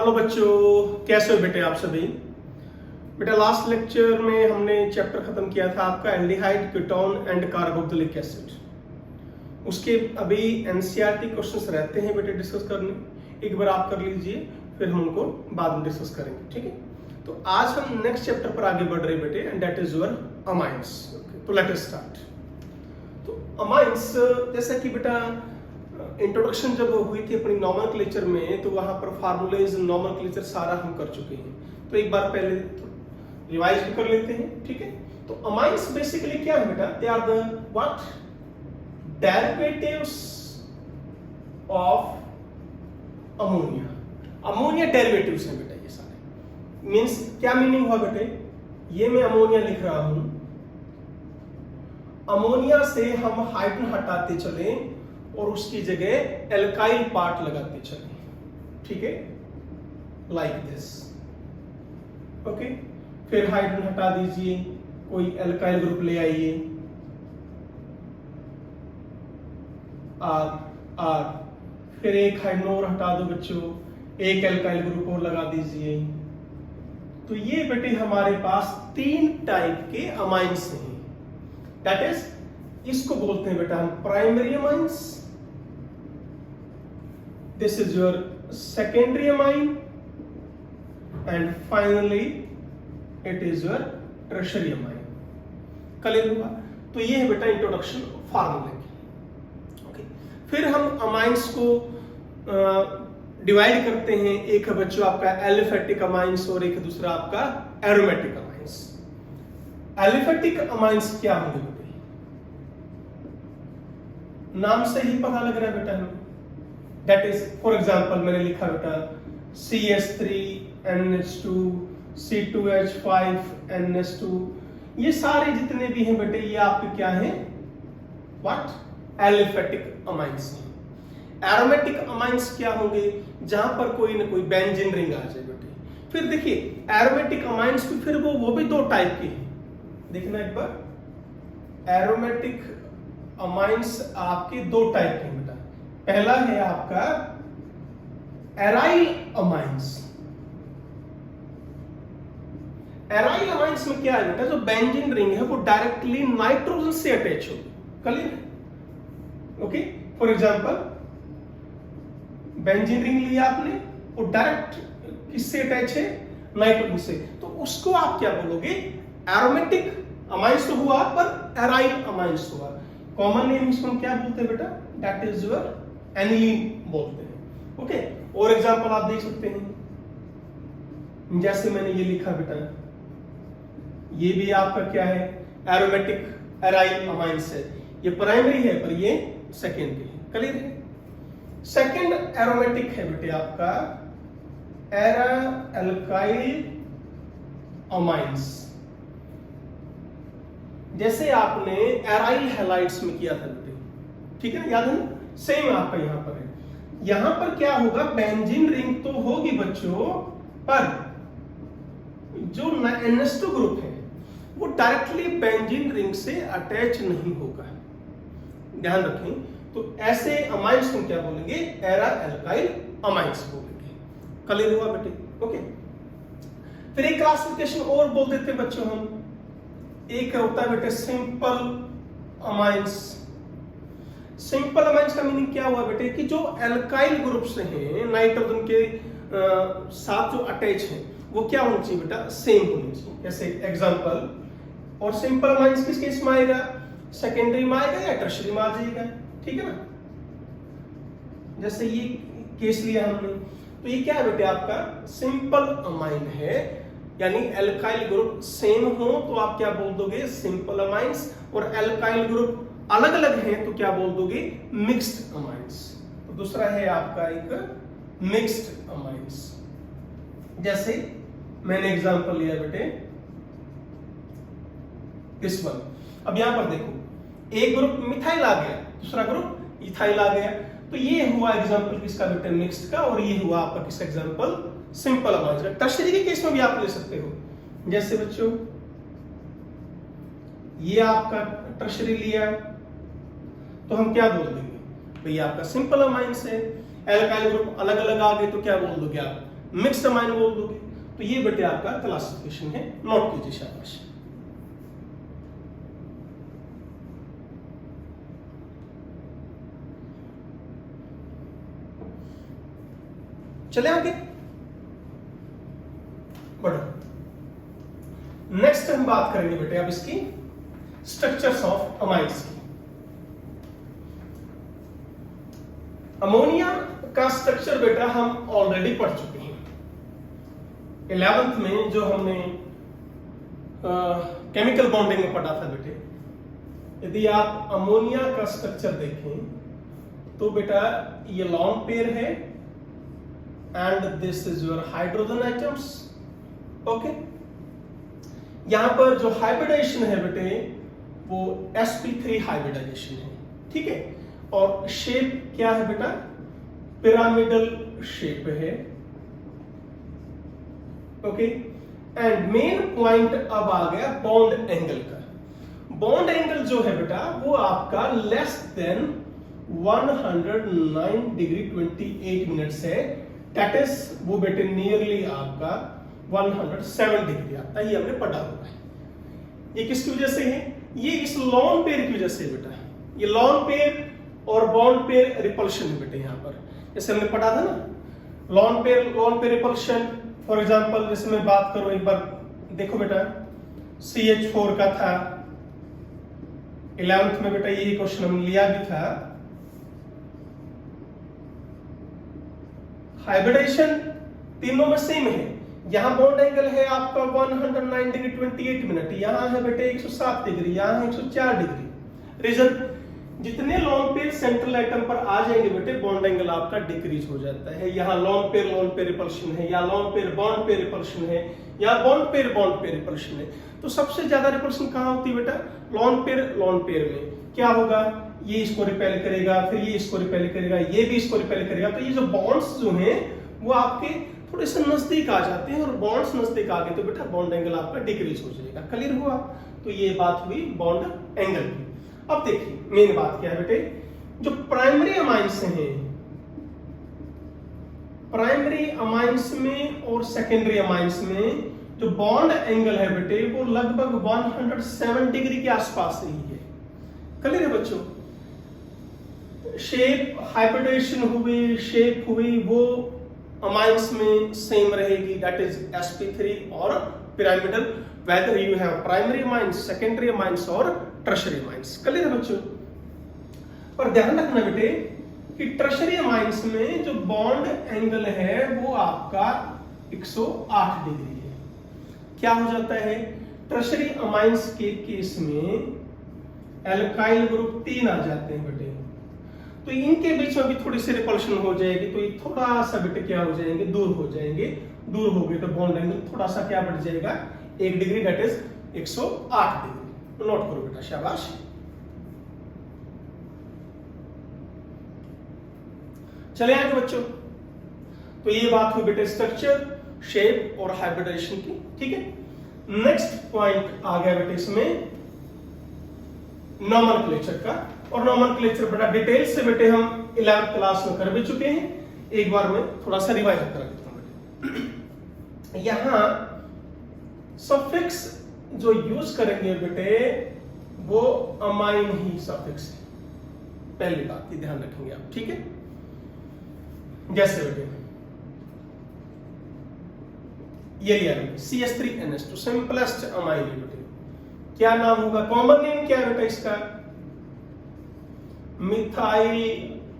Hello बच्चों, कैसे हो बेटे आप सभी। बेटा लास्ट लेक्चर में हमने चैप्टर खत्म किया था आपका aldehyde, ketone and carboxylic acid. उसके अभी एनसीईआरटी क्वेश्चंस रहते हैं बेटे डिस्कस करने, एक बार आप कर लीजिए, फिर हम उनको बाद में डिस्कस करेंगे, ठीक है। तो आज हम नेक्स्ट चैप्टर पर आगे बढ़ रहे हैं बेटे, and that is your amines. तो लेट अस स्टार्ट। तो अमाइंस, जैसा कि बेटा इंट्रोडक्शन जब हुई थी अपनी नॉमेनक्लेचर में, तो वहां पर फार्मूलेज नॉमेनक्लेचर सारा हम कर चुके हैं। तो एक बार पहले रिवाइज भी कर लेते हैं, ठीक है। तो अमाइंस बेसिकली क्या है बेटा, they are the what derivatives of ammonia. Ammonia derivatives हैं बेटा ये सारे। मींस क्या मीनिंग हुआ बेटे, ये मैं अमोनिया लिख रहा हूं, अमोनिया से हम हाइड्रोजन हटाते चले और उसकी जगह एल्काइल पार्ट लगाते चले, ठीक है, लाइक दिस। ओके, फिर हाइड्रोजन हटा दीजिए, कोई एल्काइल ग्रुप ले आइए, आर, फिर एक हाइड्रोजन और हटा दो बच्चों, एक एल्काइल ग्रुप और लगा दीजिए। तो ये बेटे हमारे पास 3 टाइप के अमाइंस हैं। दैट इज, इसको बोलते हैं बेटा हम primary amines, this is your secondary amine, and finally it is your tertiary amine। Clear हुआ। तो ये है बेटा इंट्रोडक्शन फार्मूले की। ओके, फिर हम अमाइंस को डिवाइड करते हैं, एक है बच्चों आपका एलिफेटिक अमाइंस और एक दूसरा आपका एरोमेटिक अमाइंस। एलिफेटिक अमाइंस क्या होंगे बेटे, नाम से ही पता लग रहा है बेटा हमें। That is, for example, मैंने लिखा बेटा CH3NH2, C2H5NH2, ये सारे जितने भी हैं बेटे ये आपके क्या हैं, What? एलिफेटिक अमाइंस हैं। एरोमेटिक अमाइंस क्या होंगे, जहां पर कोई ना कोई बेंजीन रिंग आ जाए बेटे। फिर देखिए एरोमेटिक अमाइंस भी फिर वो भी 2 टाइप के हैं, देखना एक बार। एरोमेटिक अमाइंस आपके 2 टाइप के हैं बेटा। पहला है आपका एराइल अमाइंस। एराइल अमाइंस में क्या है बेटा, जो बेंजीन रिंग है वो डायरेक्टली नाइट्रोजन से अटैच होगी। Clear. Okay, for example benzene ring लिया आपने, वो डायरेक्ट किससे अटैच है, नाइट्रोजन से। तो उसको आप क्या बोलोगे, एरोमेटिक अमाइंस तो हुआ पर एराइल अमाइंस हुआ। कॉमन नेम इसको हम क्या बोलते हैं बेटा, दैट इज योर एनिलीन बोलते हैं। ओके, और एग्जांपल आप देख सकते हैं, जैसे मैंने ये लिखा बेटा, ये भी आपका क्या है, एरोमेटिक एराइल अमाइंस है। ये प्राइमरी है पर ये सेकेंडरी है। क्लियर है। सेकेंड एरोमेटिक है बेटे आपका एरा एल्काइल अमाइंस। जैसे आपने एराइल हैलाइड्स में किया था बेटे, ठीक है ना, याद है ना। सेम आपका यहां पर है। यहां पर क्या होगा, बेंजीन रिंग तो होगी बच्चों, पर जो NH2 ग्रुप है वो डायरेक्टली बेंजीन रिंग से अटैच नहीं होगा, ध्यान रखें। तो ऐसे अमाइंस को क्या बोलेंगे, एरा एल्काइल अमाइंस बोलेंगे। क्लियर हुआ बेटे। ओके, फिर एक क्लासिफिकेशन और बोल देते हैं बच्चों हम, एक होता है बेटे सिंपल अमाइंस। सिंपल अमाइंस का मीनिंग क्या हुआ बेटे, कि जो एल्काइल ग्रुप से हैं, नाइट्रोजन के साथ जो अटैच हैं, वो क्या होनी चाहिए बेटा, सेम होनी चाहिए। जैसे एग्जांपल, और सिंपल अमाइंस किस केस में आएगा, सेकेंडरी में आएगा या टर्शियरी में आ जाएगा, ठीक है ना। जैसे ये केस लिया हमने, तो ये क्या है बेटे आपका सिंपल अमाइन है, यानी एल्काइल ग्रुप सेम हो तो आप क्या बोल दोगे, सिंपल अमाइंस। और एल्काइल ग्रुप अलग अलग हैं तो क्या बोल दोगे, मिक्स्ड अमाइंस। तो दूसरा है आपका एक मिक्स्ड अमाइंस। जैसे मैंने एग्जांपल लिया बेटे दिस वन। अब यहां पर देखो, एक ग्रुप मिथाइल आ गया, दूसरा ग्रुप इथाइल आ गया। तो ये हुआ एग्जांपल किसका बेटे, मिक्स्ड का, और ये हुआ आपका किसका एग्जांपल, सिंपल अमाइंस का। टर्शियरी के केस में भी आप ले सकते हो। जैसे बच्चों ये आपका टर्शियरी लिया, तो हम क्या बोल देंगे, भैया आपका सिंपल अमाइंस है। एल्काइल ग्रुप अलग अलग आ गए तो क्या बोल दोगे आप, मिक्स्ड अमाइन बोल दोगे। तो ये बेटे आपका क्लासिफिकेशन है, नोट कीजिए शाबाश। चले आगे बढ़ो। नेक्स्ट हम बात करेंगे बेटे अब इसकी स्ट्रक्चर्स ऑफ अमाइड्स की। अमोनिया का स्ट्रक्चर बेटा हम ऑलरेडी पढ़ चुके हैं 11th में, जो हमने केमिकल बॉन्डिंग में पढ़ा था बेटे। यदि आप अमोनिया का स्ट्रक्चर देखें तो बेटा ये लॉन्ग पेयर है and this is your hydrogen atoms. Okay, यहां पर जो हाइब्रिडाइजेशन है बेटे वो sp3 हाइब्रिडाइजेशन है, ठीक है। और शेप क्या है बेटा, पिरामिडल शेप है। ओके, एंड मेन पॉइंट अब आ गया बॉन्ड एंगल का। बॉन्ड एंगल जो है बेटा वो आपका लेस देन 109 डिग्री 28 मिनट्स है। दैट इज वो बेटे नियरली आपका 107 डिग्री आता है, ये हमने पढ़ा हुआ है। ये किसकी वजह से है, ये इस लॉन पेयर की वजह से बेटा। ये लॉन पेयर और बॉन्ड पेयर रिपल्शन है बेटे। यहां पर जैसे हमने पढ़ा था ना, lone pair repulsion. For example जैसे मैं बात करूं, एक बार देखो बेटा, CH4 का था 11th में बेटा, ये क्वेश्चन हमने लिया भी था। हाइब्रिडाइजेशन तीनों में सेम है। यहां बॉन्ड एंगल है आपका 109 डिग्री 28 मिनट, यहां है बेटे 107 डिग्री, यहां है 104 डिग्री। रीजन, जितने लॉन्ग पेयर सेंट्रल एटम पर आ जाएंगे बेटे बॉन्ड एंगल आपका डिक्रीज हो जाता है। यहाँ लॉन्ग पेयर रिपल्शन है, या लॉन्ग पेयर बॉन्ड रिपल्शन है, या बॉन्ड पेयर रिपल्शन है। तो सबसे ज्यादा रिपल्शन कहाँ होती है बेटा, लॉन्ग पेयर में। क्या होगा, ये इसको रिपेल करेगा, फिर ये इसको रिपेल करेगा, ये भी इसको रिपेल करेगा। तो ये जो बॉन्ड्स जो हैं वो आपके थोड़े से नजदीक आ जाते हैं, और बॉन्ड्स नजदीक आ गए तो बेटा बॉन्ड एंगल आपका डिक्रीज हो जाएगा। क्लियर हुआ? तो ये बात हुई बॉन्ड एंगल की। अब देखिए मेन बात क्या है बेटे, जो प्राइमरी अमाइंस हैं, प्राइमरी अमाइंस में और सेकेंडरी अमाइंस में जो बॉन्ड एंगल है बेटे वो लगभग 107 डिग्री के आसपास ही है। क्लियर है बच्चों? शेप हाइब्रिडाइजेशन हुई, शेप हुई, वो अमाइंस में सेम रहेगी, दैट इज sp3 और pyramidal, whether you have primary amines, secondary amines और टर्शरी अमाइंस। क्लियर है बच्चों? पर ध्यान रखना बेटे कि टर्शरी अमाइंस में जो बॉन्ड एंगल है वो आपका 108 डिग्री है। क्या हो जाता है, टर्शरी अमाइंस के केस में एल्काइल ग्रुप 3 आ जाते हैं बेटे, तो इनके बीच में भी थोड़ी सी रिपल्शन हो जाएगी, तो ये थोड़ा सा बेटे क्या हो जाएंगे, दूर हो जाएंगे। दूर हो गए तो बॉन्ड एंगल थोड़ा सा क्या बढ़ जाएगा, 1 degree, that is 108 degree. Note करो बेटा, शाबाश। चले आगे बच्चों, तो ये बात हुई बेटे स्ट्रक्चर, शेप और हाइब्रिडाइजेशन की, ठीक है। नेक्स्ट पॉइंट आ गया बेटे इसमें नोमेनक्लेचर का, और नोमेनक्लेचर बड़ा डिटेल से बेटे हम 11th क्लास में कर भी चुके हैं। एक बार मैं थोड़ा सा रिवाइज कर देता हूं बेटे। यहां सफिक्स जो यूज करेंगे बेटे वो अमाइन ही सफिक्स है, पहली बात ये ध्यान रखेंगे आप, ठीक है। जैसे बेटे ये लिया CH3NH2 सिंपलेस्ट अमाइन है बेटे, क्या नाम होगा, कॉमन नेम क्या है बेटा इसका, मिथाइल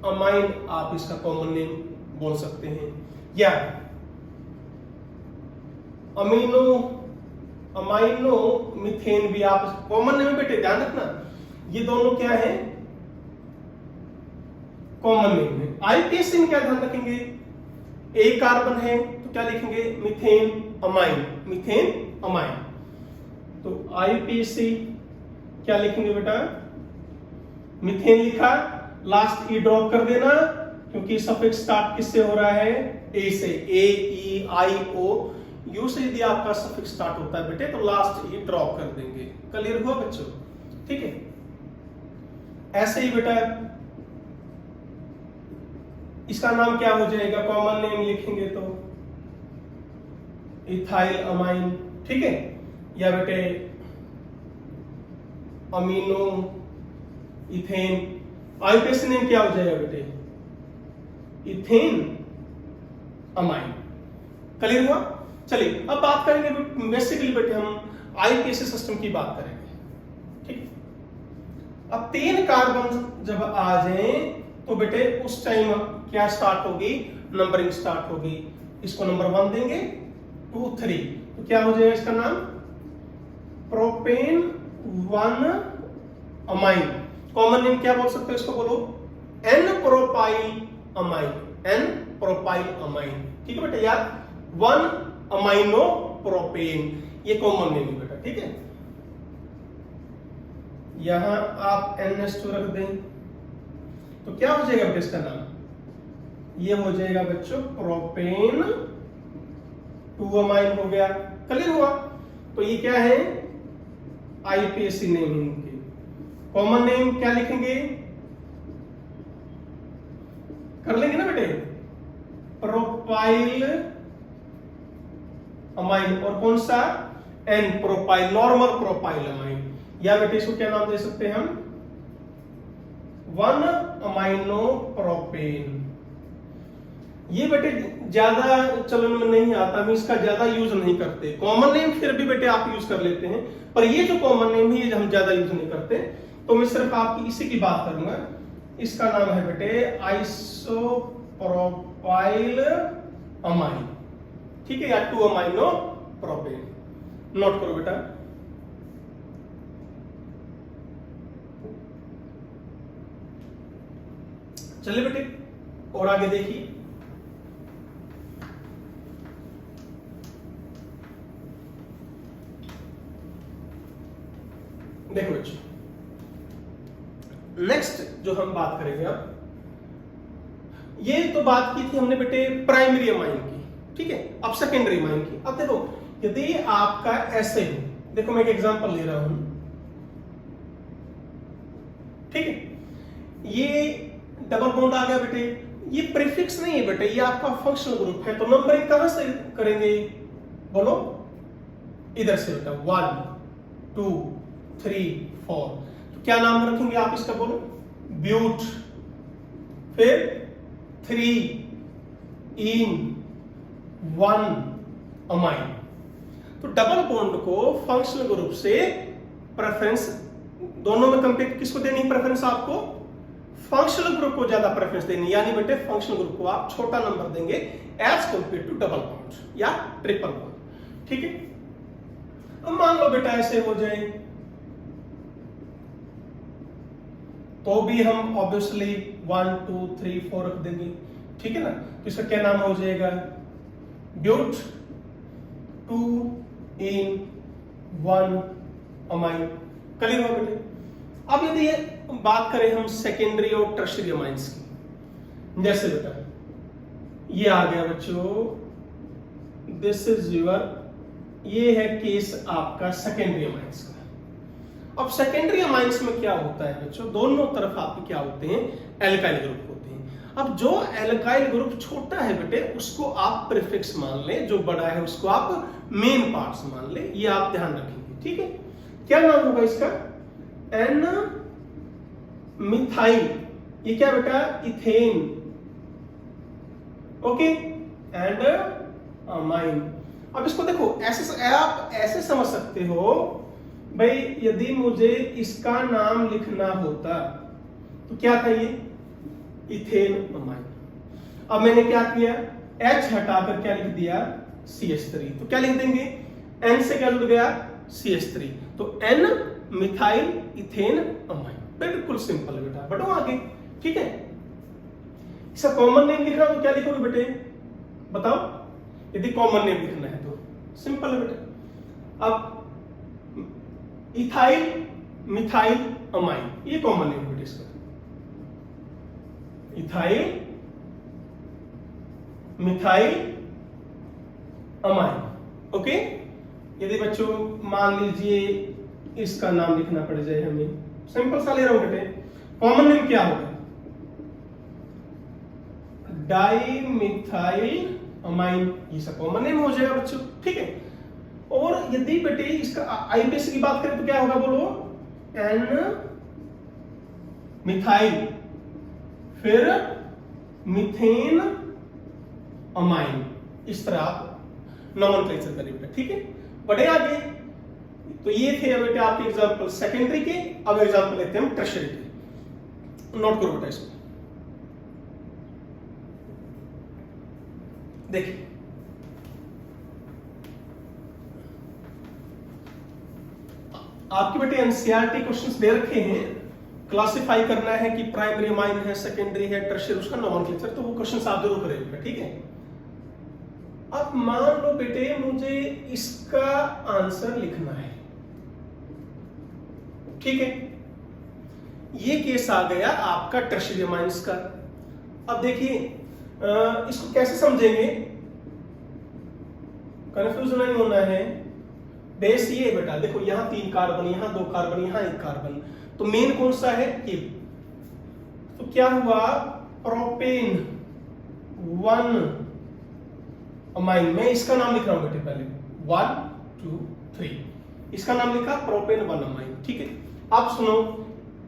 अमाइन आप इसका कॉमन नेम बोल सकते हैं, या अमाइनो मिथेन भी आप कॉमन नेम बेटे, ध्यान रखना ये दोनों क्या है, कॉमन नेम है। आईपीएसी में क्या ध्यान रखेंगे, एक कार्बन है तो क्या लिखेंगे, मिथेन अमाइन, मिथेन अमाइन। तो आईपीसी क्या लिखेंगे बेटा, मिथेन लिखा, लास्ट ई ड्रॉप कर देना, क्योंकि सफिक्स स्टार्ट किससे हो रहा है, ए से, ए ई आई ओ, यू से यदि आपका सफिक्स स्टार्ट होता है बेटे तो लास्ट ई ड्रॉप कर देंगे। क्लियर हुआ बच्चों? ठीक है। ऐसे ही बेटा इसका नाम क्या हो जाएगा, कॉमन नेम लिखेंगे तो इथाइल अमाइन, ठीक है, या बेटे अमीनो इथेन। आईयूपीएसी नेम क्या हो जाएगा बेटे, इथेन अमाइन। क्लियर हुआ? चलिए अब बात करेंगे बेसिकली बेटे हम आईयूपीएसी सिस्टम की बात करेंगे, ठीक। अब 3 कार्बन जब आ जाए तो बेटे उस टाइम क्या स्टार्ट होगी, नंबरिंग स्टार्ट होगी। इसको नंबर 1 देंगे, 2 3, तो क्या हो जाएगा इसका नाम, प्रोपेन 1 अमाइन। कॉमन नेम क्या बोल सकते हो इसको, बोलो N propyl amine, N propyl amine, ठीक है बेटा यार, 1 अमाइनो प्रोपेन, ये कॉमन नेम है बेटा, ठीक है। यहां आप NH2 रख दें तो क्या हो जाएगा बेटा इसका नाम, ये हो जाएगा बच्चों प्रोपेन 2 अमाइन हो गया। क्लियर हुआ? तो ये क्या है, आईयूपीएसी नेम है इनके। कॉमन नेम क्या लिखेंगे, कर लेंगे ना बेटे, प्रोपाइल अमाइन, और कौन सा, N propyl, normal propyl amine, या बेटे इसको क्या नाम दे सकते हैं हम, 1 अमाइनो प्रोपेन। ये बेटे ज्यादा चलन में नहीं आता, हम इसका ज्यादा यूज नहीं करते। कॉमन नेम फिर भी बेटे आप यूज कर लेते हैं, पर ये जो कॉमन नेम है ये हम ज्यादा यूज नहीं करते, तो मैं सिर्फ आपकी इसी की बात करूंगा। इसका नाम है बेटे आइसोप्रोपाइल अमाइन, ठीक है, या 2 अमाइनो प्रोपेन। नोट करो बेटा। चलिए बेटे और आगे देखिए, देखो बच्चों, नेक्स्ट जो हम बात करेंगे अब, ये तो बात की थी हमने बेटे प्राइमरी अमाइन की, ठीक है। अब सेकेंडरी अमाइन की। अब देखो यदि आपका ऐसे हो, देखो मैं एक एग्जांपल ले रहा हूं, ठीक है, ये डबल बॉन्ड आ गया बेटे, ये प्रीफिक्स नहीं है बेटे, ये आपका फंक्शनल ग्रुप है, तो नंबरिंग कहां से करेंगे, बोलो, इधर से बेटा, 1 2 3 4, तो क्या नाम रखेंगे आप इसका, बोलो, ब्यूट, फिर 3 इन 1 अमाइन। तो डबल बॉन्ड को फंक्शनल ग्रुप से प्रेफरेंस, दोनों में कंपेयर किसको देनी है प्रेफरेंस, आपको फंक्शनल ग्रुप को ज्यादा प्रेफरेंस देनी, यानी बेटे फंक्शनल ग्रुप को आप छोटा नंबर देंगे as compare to double bond या ट्रिपल बॉन्ड, ठीक है। अब मान लो बेटा ऐसे हो जाए, तो भी हम ऑब्वियसली 1 2 3 4 रख देंगे, ठीक है ना। तो इसका क्या नाम हो जाएगा, ब्यूट 2 इन 1 अमाइन। क्लियर हो बेटे? अब यदि बात करें हम सेकेंडरी और टर्शियरी अमाइंस की, जैसे बेटा ये आ गया बच्चों, दिस इज योर, ये है केस आपका सेकेंडरी अमाइंस का। अब सेकेंडरी अमाइंस में क्या होता है बच्चों, दोनों तरफ आपके क्या होते हैं, एल्काइल ग्रुप होते हैं। अब जो एल्काइल ग्रुप छोटा है बेटे उसको आप प्रीफिक्स मान लें, जो बड़ा है उसको आप मेन पार्ट्स मान लें, ये आप ध्यान रखेंगे, ठीक है। क्या नाम होगा इसका, एन मिथाइल, ये क्या बेटा, इथेन, ओके, एंड अमाइन। अब इसको देखो ऐसे, आप ऐसे समझ सकते हो भाई, यदि मुझे इसका नाम लिखना होता तो क्या था, ये इथेन अमाइन। अब मैंने क्या किया, H हटाकर क्या लिख दिया, CH3, तो क्या लिख देंगे, N से क्या जुड़ गया, CH3, तो N मिथाइल इथेन अमाइन। बिल्कुल सिंपल है बेटा, बढ़ो आगे, ठीक है। इसका कॉमन नेम लिखना तो क्या लिखोगे बेटे, बताओ, यदि कॉमन नेम लिखना है तो सिंपल है बेटा। अब इथाइल मिथाइल अमाइन, ये कॉमन नेम बेटे इसका, इथाइल मिथाइल अमाइन, ओके। यदि बच्चों मान लीजिए इसका नाम लिखना पड़ जाए हमें, सिंपल सा ले रहा हूं बेटे, कॉमन नेम क्या होगा, डाई मिथाइल अमाइन, ये सब कॉमन नेम हो जाएगा बच्चों, ठीक है। और यदि बेटे इसका आईपीएस की बात करें तो क्या होगा, बोलो, एन मिथाइल, फिर मीथेन अमाइन, इस तरह आप नॉमेनक्लेचर करें बेटा, ठीक है। बढ़े आगे, तो ये थे बेटा आपके एग्जांपल सेकेंडरी के। अब एग्जांपल लेते हैं हम टर्शियरी के। नोट करो बेटा इसको, देखिए आपके बेटे एनसीईआरटी क्वेश्चंस दे रखे हैं, क्लासिफाई करना है कि प्राइमरी अमाइन है, सेकेंडरी है, टर्शियरी, उसका नॉमेनक्लेचर, तो वो क्वेश्चंस आप जरूर करेंगे, ठीक है। अब मान लो बेटे मुझे इसका आंसर लिखना है, ठीक है। ये केस आ गया आपका टर्शियरी अमाइंस का। अब देखिए इसको कैसे समझेंगे, कंफ्यूज नहीं होना है। बेस ये बेटा देखो, यहां 3 कार्बन, यहां 2 कार्बन, यहां 1 कार्बन, तो मेन कौन सा है, ये। तो क्या हुआ, प्रोपेन 1 अमाइन। मैं इसका नाम लिख रहा हूं बेटे, पहले 1 2 3, इसका नाम लिखा प्रोपेन 1 अमाइन, ठीक है। अब सुनो,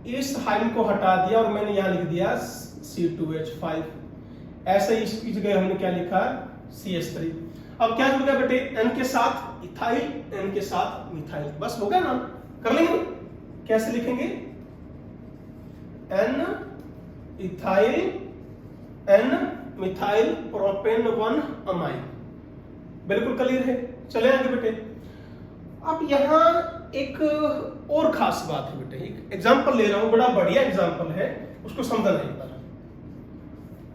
इस हाइड्रोजन को हटा दिया और मैंने यहां लिख दिया C2H5। ऐसे ही इसकी जगह हमने क्या लिखा, CH3। अब क्या जुड़ गया बेटे, N के साथ इथाइल, N के साथ मिथाइल, बस हो गया ना। कर लेंगे, कैसे लिखेंगे, N ethyl N methyl propane 1 amine. बिल्कुल क्लियर है। चले आगे बेटे। अब यहां एक और खास बात है बेटे, एक एग्जांपल ले रहा हूं, बड़ा बढ़िया एग्जांपल है, उसको समझना एक बार।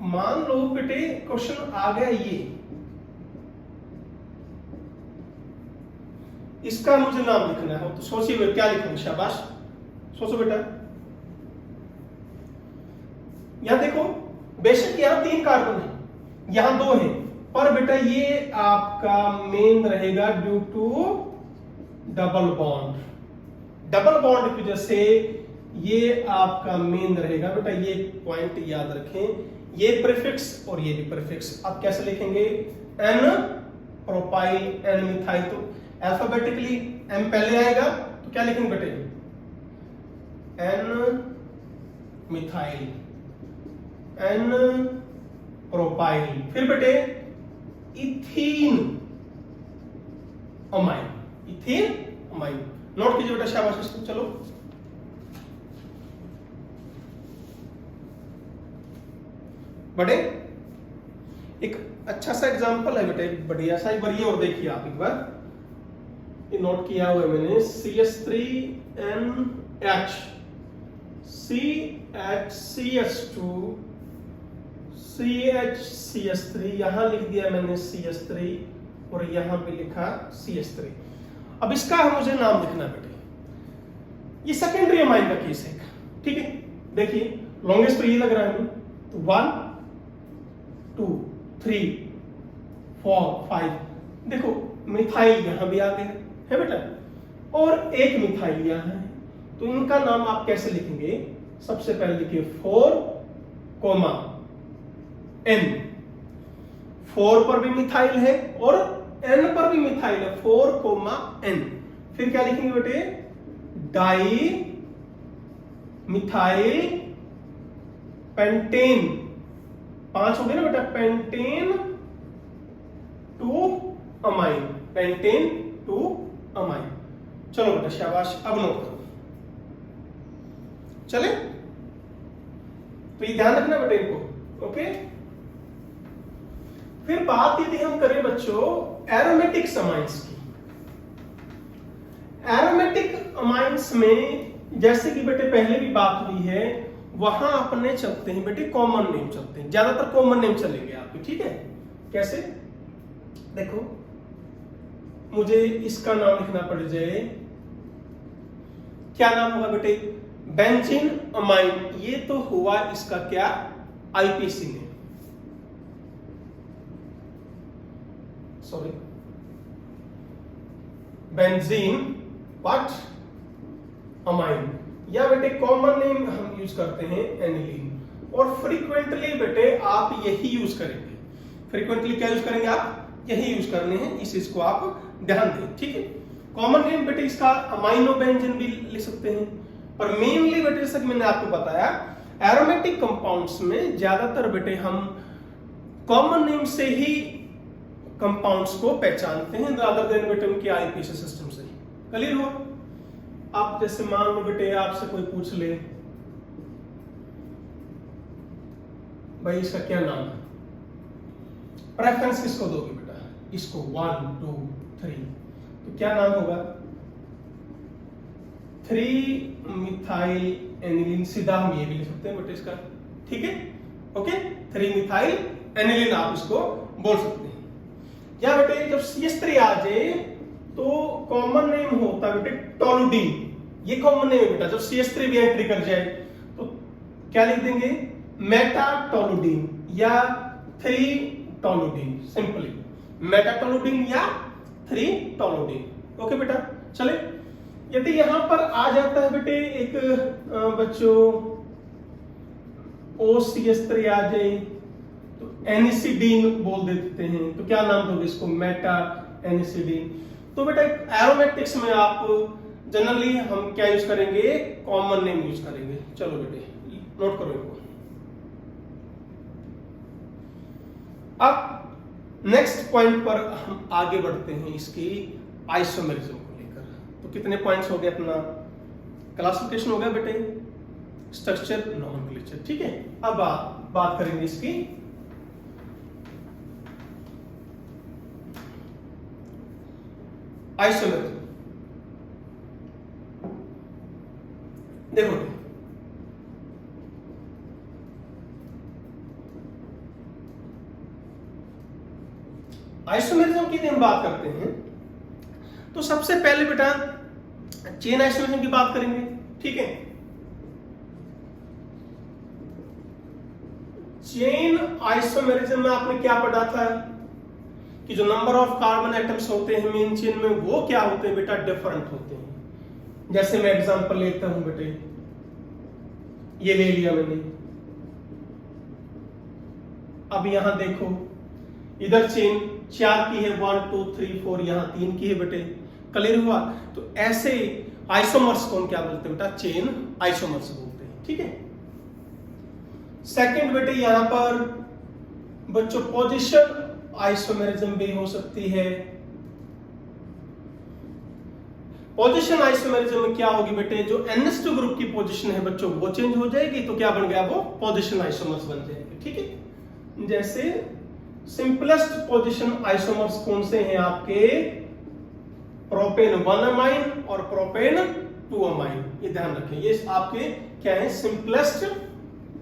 मान लो बेटे क्वेश्चन आ गया ये, इसका मुझे नाम लिखना है, तो सोचिए क्या लिखूं, शाबाश सोचो बेटा। यहां देखो, बेशक यहां 3 कार्बन है, यहां 2 है, पर बेटा ये आपका मेन रहेगा due to double bond. Double bond की वजह से ये आपका मेन रहेगा बेटा। ये पॉइंट याद रखें, ये प्रीफिक्स और ये भी प्रीफिक्स। अब कैसे लिखेंगे, एन प्रोपाइल एन मिथाइल, तो अल्फाबेटिकली एम पहले आएगा, तो क्या लिखेंगे बेटे, एन मिथाइल एन प्रोपाइल, फिर बेटे ethene amine, ethene amine. Note कीजिए बेटा, शाबाश इसको। चलो बड़े एक अच्छा सा एग्जांपल है बेटे, बढ़िया सा, एक बार ये और देखिए आप एक बार, ये नोट किया हुआ है मैंने, CH3NH CH2 CH3, यहां लिख दिया मैंने CH3 और यहां पे लिखा CH3। अब इसका मुझे नाम लिखना बेटे, ये सेकेंडरी अमाइन का केस है, ठीक है। देखिए लॉन्गेस्ट तो ये लग रहा है, तो 1 2 3 4 5, देखो मिथाइल यहां भी आ गया है बेटा, और एक मिथाइल यहां है, तो इनका नाम आप कैसे लिखेंगे, सबसे पहले लिखिए 4 N, 4 पर भी मिथाइल है और N पर भी मिथाइल है, 4 N। फिर क्या लिखेंगे बेटे, डाई मिथाइल पेंटेन, 5 हो गए ना बेटा, पेंटेन 2 अमाइन, पेंटेन 2 अमाइन। चलो बेटा शाबाश, अब नोट करो। चले, तो ये ध्यान रखना बेटे इनको, ओके। फिर बात यदि हम करें बच्चों एरोमेटिक अमाइंस की, एरोमेटिक अमाइंस में जैसे कि बेटे पहले भी बात हुई है, वहां अपने चलते हैं बेटे कॉमन नेम चलते हैं, ज्यादातर कॉमन नेम चलेंगे आपके, ठीक है। कैसे, देखो मुझे इसका नाम लिखना पड़ जाए, क्या नाम होगा बेटे, बेंजीन अमाइन। ये तो हुआ इसका क्या, IPC name, sorry benzene what amine, या बेटे कॉमन नेम हम यूज करते हैं एनिलीन, और फ्रीक्वेंटली बेटे आप यही यूज करेंगे। फ्रीक्वेंटली क्या यूज करेंगे आप, यही यूज करने हैं, इस चीज को आप ध्यान दें, ठीक है। कॉमन नेम बेटे इसका अमाइनो बेंजीन भी लिख सकते हैं, पर मेनली बेटे जैसा कि मैंने आपको बताया एरोमेटिक कंपाउंड्स में ज्यादातर बेटे हम कॉमन नेम से ही कंपाउंड्स को पहचानते हैं रादर देन बेटे उनके आईपीसी सिस्टम से। क्लियर हो? आप जैसे मान लो बेटे आपसे कोई पूछ ले भाई इसका क्या नाम है, प्रेफरेंस किसको दोगे बेटा, इसको 1 2 3, तो क्या नाम होगा 3 मिथाइल एनिलीन, सीधा हम ये भी लिख सकते हैं बेटे इसका, ठीक है, ओके 3 मिथाइल एनिलीन आप इसको बोल सकते हैं। या बेटे जब CH3 आ जाए तो कॉमन नेम होता है बेटे टोलुडीन, ये कॉमन नेम है बेटा, जब CH3 भी एंट्री कर जाए तो क्या लिख देंगे मेटाटोलुडीन या 3 टोलुडीन, सिंपली मेटाटोलुडीन या 3 टोलुडीन, ओके बेटा। चले यदि यहां पर आ जाता है बेटे एक बच्चों OCH3 आ जाए तो एनिसिडीन बोल देते हैं, तो क्या नाम दोगे इसको मेटा एनिसिडीन। तो बेटा एरोमेटिक्स में आप जनरली हम क्या यूज करेंगे, कॉमन नेम यूज करेंगे। चलो बेटे नोट करो इनको। अब नेक्स्ट पॉइंट पर हम आगे बढ़ते हैं इसकी आइसोमेरिज्म को लेकर। तो कितने पॉइंट्स हो गए, अपना क्लासिफिकेशन हो गया बेटे, स्ट्रक्चर, नोमेनक्लेचर, ठीक है। अब बात करेंगे इसकी आइसोमेरिज्म। देखो आइसोमेरिज्म की हम बात करते हैं तो सबसे पहले बेटा चेन आइसोमेरिज्म की बात करेंगे, ठीक है। चेन आइसोमेरिज्म में आपने क्या पढ़ा था कि जो नंबर ऑफ कार्बन एटम्स होते हैं मेन चेन में वो क्या होते हैं बेटा, डिफरेंट होते हैं। जैसे मैं एग्जांपल लेता हूं बेटे, ये ले लिया मैंने, अब यहां देखो इधर चेन 4 की है, 1 2 3 4, यहां 3 की है बेटे, क्लियर हुआ। तो ऐसे आइसोमर्स को हम क्या बोलते हैं बेटा, चेन आइसोमर्स बोलते हैं, ठीक है। सेकंड बेटे यहां पर बच्चों पोजीशन आइसोमेरिज्म भी हो सकती है। पोजीशन आइसोमेरिज्म में क्या होगी बेटे, जो NH2 ग्रुप की पोजीशन है बच्चों वो चेंज हो जाएगी, तो क्या बन गया वो पोजीशन आइसोमर्स बन जाएंगे, ठीक है। जैसे सिंपलेस्ट पोजीशन आइसोमर्स कौन से हैं आपके, प्रोपेन 1 अमाइन और प्रोपेन 2 अमाइन, ये ध्यान रखें, ये आपके क्या है, सिंपलेस्ट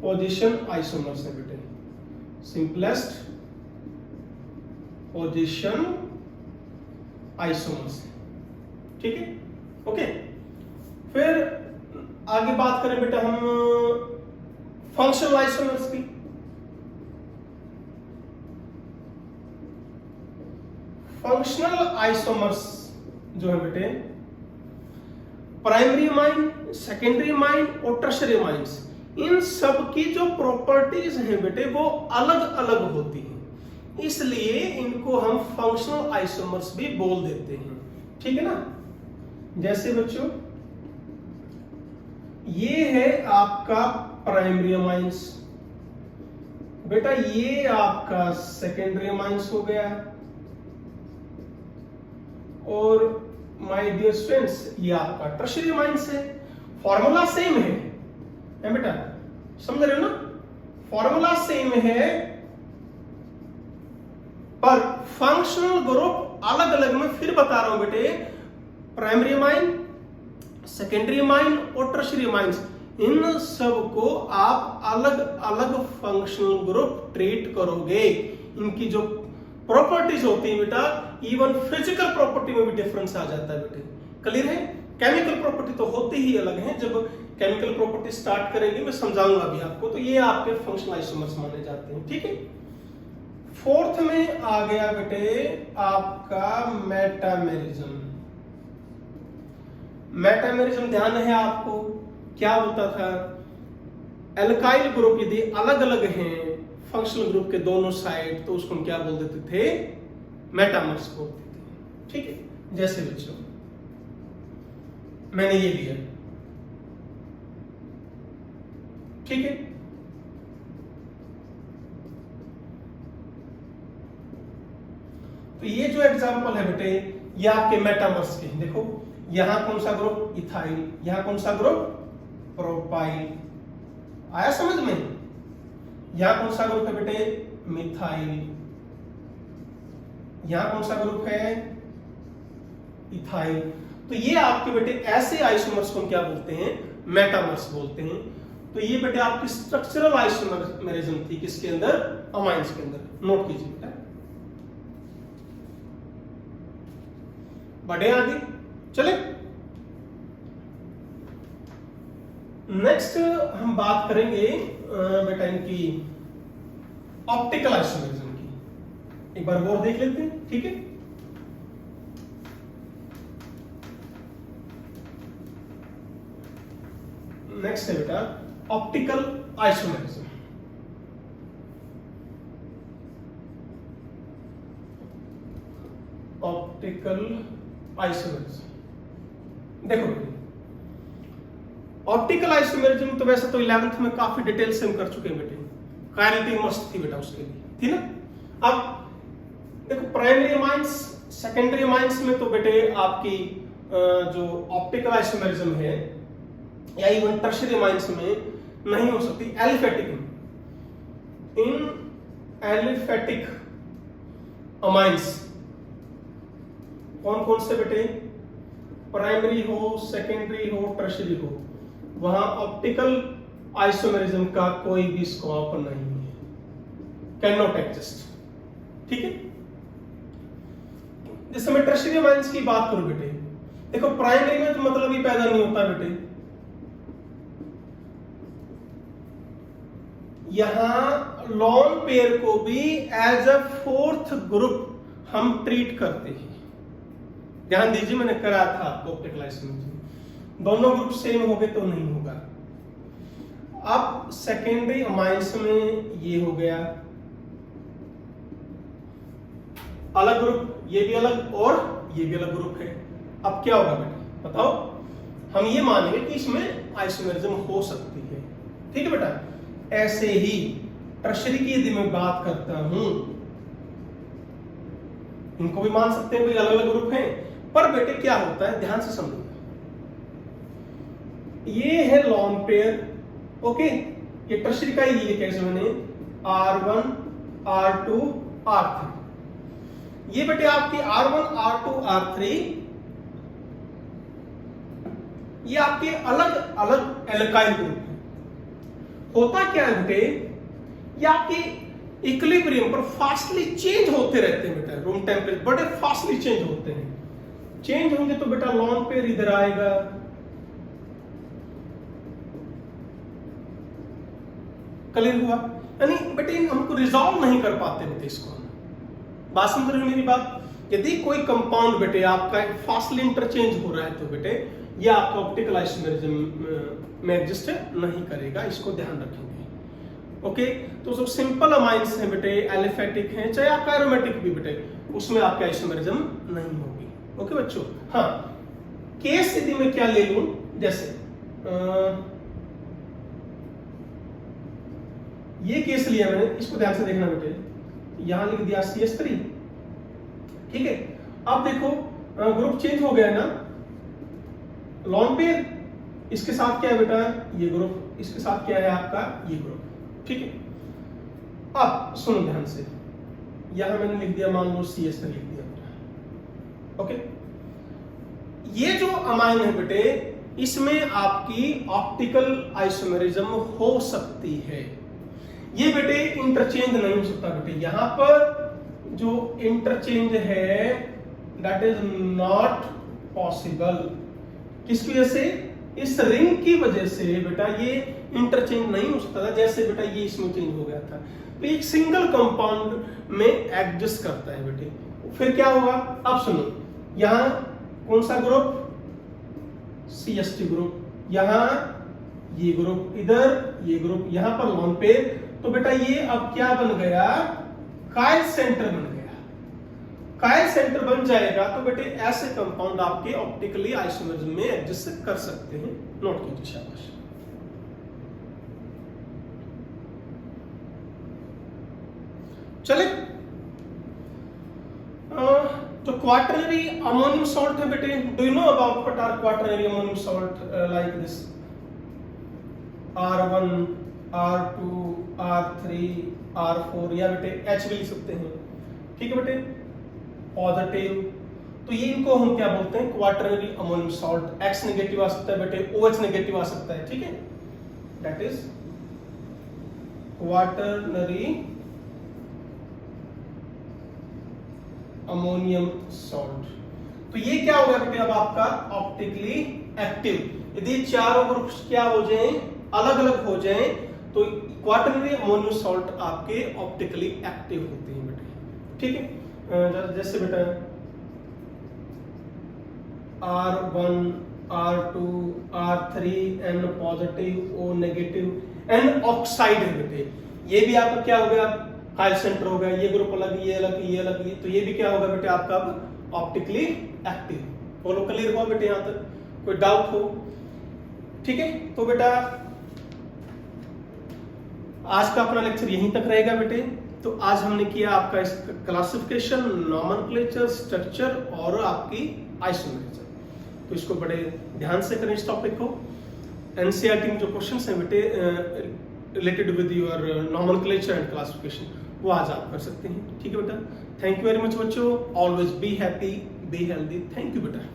पोजीशन आइसोमर्स है बेटे, सिंपलेस्ट पोजीशन आइसोमर्स, ठीक है, ओके। फिर आगे बात करें बेटा हम फंक्शनल आइसोमर्स की। फंक्शनल आइसोमर्स जो है बेटे, प्राइमरी अमाइन, सेकेंडरी अमाइन और टर्शियरी अमाइंस, इन सब की जो प्रॉपर्टीज हैं बेटे वो अलग अलग होती हैं, इसलिए इनको हम फंक्शनल आइसोमर्स भी बोल देते हैं, ठीक है ना। जैसे बच्चों ये है आपका प्राइमरी अमाइंस बेटा, ये आपका सेकेंडरी अमाइंस हो गया, और माय डियर स्टूडेंट्स ये आपका टर्शियरी अमाइंस है। फॉर्मूला सेम है बेटा, समझ रहे हो ना, फॉर्मूला सेम है पर फंक्शनल ग्रुप अलग अलग। मैं फिर बता रहा हूं बेटे, प्राइमरी अमाइन, सेकेंडरी अमाइन और टर्शियरी अमाइंस, इन सब को आप अलग अलग फंक्शनल ग्रुप ट्रीट करोगे। इनकी जो प्रॉपर्टीज होती है बेटा, इवन फिजिकल प्रॉपर्टी में भी डिफरेंस आ जाता है बेटे, क्लियर है। केमिकल प्रॉपर्टी तो होती ही अलग है, जब केमिकल प्रॉपर्टी स्टार्ट करेंगे मैं समझाऊंगा भी आपको। तो ये आपके फंक्शनल आइसोमर्स माने जाते हैं, ठीक है। फोर्थ में आ गया बेटे आपका मेटामेरिज्म। मेटामेरिज्म ध्यान है आपको, क्या होता था, एल्काइल ग्रुप यदि अलग अलग हैं फंक्शनल ग्रुप के दोनों साइड, तो उसको हम क्या बोल देते थे, मेटामर्स बोलते थे। ठीक है, जैसे बच्चों मैंने ये लिया, ठीक है, तो ये जो एग्जांपल है बेटे ये आपके मेटामर्स के। देखो यहां कौन सा ग्रुप, इथाइल, यहां कौन सा ग्रुप, प्रोपाइल। आया समझ में? यहां कौन सा ग्रुप है बेटे, मिथाइल। यहां कौन सा ग्रुप है, इथाइल। तो ये आपके बेटे ऐसे आइसोमर्स को हम क्या बोलते हैं, मेटामर्स बोलते हैं। तो ये बेटे आपकी स्ट्रक्चरल आइसोमरिज्म थी, किसके अंदर, अमाइंस के अंदर। नोट कीजिए बेटा, बढ़े आगे चले। नेक्स्ट हम बात करेंगे बेटा इनकी ऑप्टिकल आइसोमरिज्म की। एक बार और देख लेते हैं, ठीक है। नेक्स्ट है बेटा ऑप्टिकल आइसोमरिज्म। ऑप्टिकल आइसोमरिज्म, देखो ऑप्टिकल आइसोमरिज्म तो वैसे तो 11th में काफी डिटेल से हम कर चुके हैं बेटे, कायरलिटी मस्त थी बेटा उसके लिए, थी ना। अब देखो प्राइमरी अमाइंस, सेकेंडरी अमाइंस में तो बेटे आपकी जो ऑप्टिकल आइसोमरिज्म है या इवन टर्शियरी अमाइंस में नहीं हो सकती। एलिफेटिक में, इन एलिफेटिक अमाइंस कौन कौन से बेटे, प्राइमरी हो, सेकेंडरी हो, टर्शियरी हो, वहां ऑप्टिकल आइसोमरिज्म का कोई भी स्कोप नहीं है, कैन नॉट एग्जिस्ट। ठीक है, जैसे मैं टर्शियरी अमाइंस की बात करूं बेटे, देखो प्राइमरी में तो मतलब ही पैदा नहीं होता बेटे, यहां लॉन पेयर को भी एज अ फोर्थ ग्रुप हम ट्रीट करते हैं। ध्यान दीजिए, मैंने करा था आपको ऑप्टिकल आइसोमरिज्म, दोनों ग्रुप सेम हो गए तो नहीं होगा। अब सेकेंडरी अमाइंस में ये हो गया अलग ग्रुप, ये भी अलग और ये भी अलग ग्रुप है। अब क्या होगा बेटा बताओ, हम ये मानेंगे कि इसमें आइसोमरिज्म हो सकती है। ठीक है बेटा, ऐसे ही टर्शियरी की यदि मैं बात करता हूं, इनको भी मान सकते हैं, कोई अलग अलग ग्रुप हैं, पर बेटे क्या होता है ध्यान से समझो, ये है लॉन पेयर, ओके, ये टर्शियरी का ही, ये कैसे मैंने R1 R2 R3, ये बेटे आपकी R1 R2 R3 ये आपके अलग अलग एल्काइल ग्रुप है। होता क्या है बेटे, ये आपके इक्विलिब्रियम पर फास्टली चेंज होते रहते हैं बेटा, रूम टेम्परेचर बड़े फास्टली चेंज होते हैं। चेंज होंगे तो बेटा लॉन पेयर इधर आएगा, क्लियर हुआ? यानी बेटे हमको रिजॉल्व नहीं कर पाते बेटे इसको, बात समझ रहे हो मेरी बात? यदि कोई कंपाउंड बेटे आपका फास्टली इंटरचेंज हो रहा है तो बेटे ये आपका ऑप्टिकल आइसोमरिज्म में एग्जिस्ट नहीं करेगा, इसको ध्यान रखेंगे। ओके, तो जो सिंपल अमाइंस है बेटे, एलिफेटिक हैं, चाहे आपका एरोमेटिक भी बेटे, उसमें आपका आइसोमरिज्म नहीं होगी। ओके बच्चों, हाँ केस यदि मैं क्या ले लूं, जैसे ये केस लिया मैंने, इसको ध्यान से देखना बेटे, यहां लिख दिया CH3, ठीक है। अब देखो ग्रुप चेंज हो गया ना, लॉन पेयर इसके साथ क्या है बेटा, ये ग्रुप, इसके साथ क्या है आपका ये ग्रुप, ठीक है। अब सुनो ध्यान से, यहां मैंने लिख दिया, मान लो CH3 लिख दिया बेटा, ओके। ये जो अमाइन है बेटे, इसमें आपकी ऑप्टिकल आइसोमरिज्म हो सकती है। ये बेटे इंटरचेंज नहीं हो सकता बेटे, यहां पर जो इंटरचेंज है दैट इज नॉट पॉसिबल। किसकी वजह से, इस रिंग की वजह से बेटा ये इंटरचेंज नहीं हो सकता था, जैसे बेटा ये इसमें चेंज हो गया था। तो एक सिंगल कंपाउंड में एडजस्ट करता है बेटे। फिर क्या होगा, अब सुनो, यहां कौन सा ग्रुप, CH2 ग्रुप, यहां ये ग्रुप, इधर ये ग्रुप, यहां पर लॉन पेयर, तो बेटा ये अब क्या बन गया, कायल सेंटर बन गया। कायल सेंटर बन जाएगा तो बेटे ऐसे कंपाउंड आपके ऑप्टिकली आइसोमरिज्म में एडजस्ट कर सकते हैं। नोट कीजिए, शाबाश। चले, तो क्वाटरनरी अमोनियम सॉल्ट है बेटे। Do you know about what are quaternary ammonium salt? Like this R1, R2, R3, R4, या बेटे H भी लिख सकते हैं। ठीक है बेटे, पॉजिटिव, तो ये इनको हम क्या बोलते हैं, quaternary ammonium salt. X negative आ सकता है बेटे, OH नेगेटिव आ सकता है। ठीक है, that is quaternary ammonium salt. तो ये क्या हो गया बेटे अब आपका ऑप्टिकली एक्टिव। यदि चारों ग्रुप्स क्या हो जाएं, अलग अलग हो जाएं, तो क्वाटरनरी अमोनियम सॉल्ट आपके ऑप्टिकली एक्टिव होते हैं बेटे। ठीक है, जैसे बेटा R1, R2, R3, N positive, O negative, N oxide है बेटे। ये भी आपका क्या हो गया, कायल सेंटर हो गया। ये ग्रुप अलग, ये अलग, ये अलग, तो ये भी क्या होगा बेटे आपका अब ऑप्टिकली एक्टिव। बोलो क्लियर हुआ बेटे, यहां तक कोई डाउट हो? ठीक है, तो बेटा आज का अपना लेक्चर यहीं तक रहेगा बेटे। तो आज हमने किया आपका इस क्लासिफिकेशन, नॉमेनक्लेचर, स्ट्रक्चर और आपकी आइसोमरिज्म। तो इसको बड़े ध्यान से करें इस टॉपिक को। एनसीईआरटी में जो क्वेश्चंस हैं बेटे related with your nomenclature and classification, वो आज आप कर सकते हैं। ठीक है बेटा, थैंक यू वेरी मच बच्चों। Always be happy, be healthy. Thank you बेटा।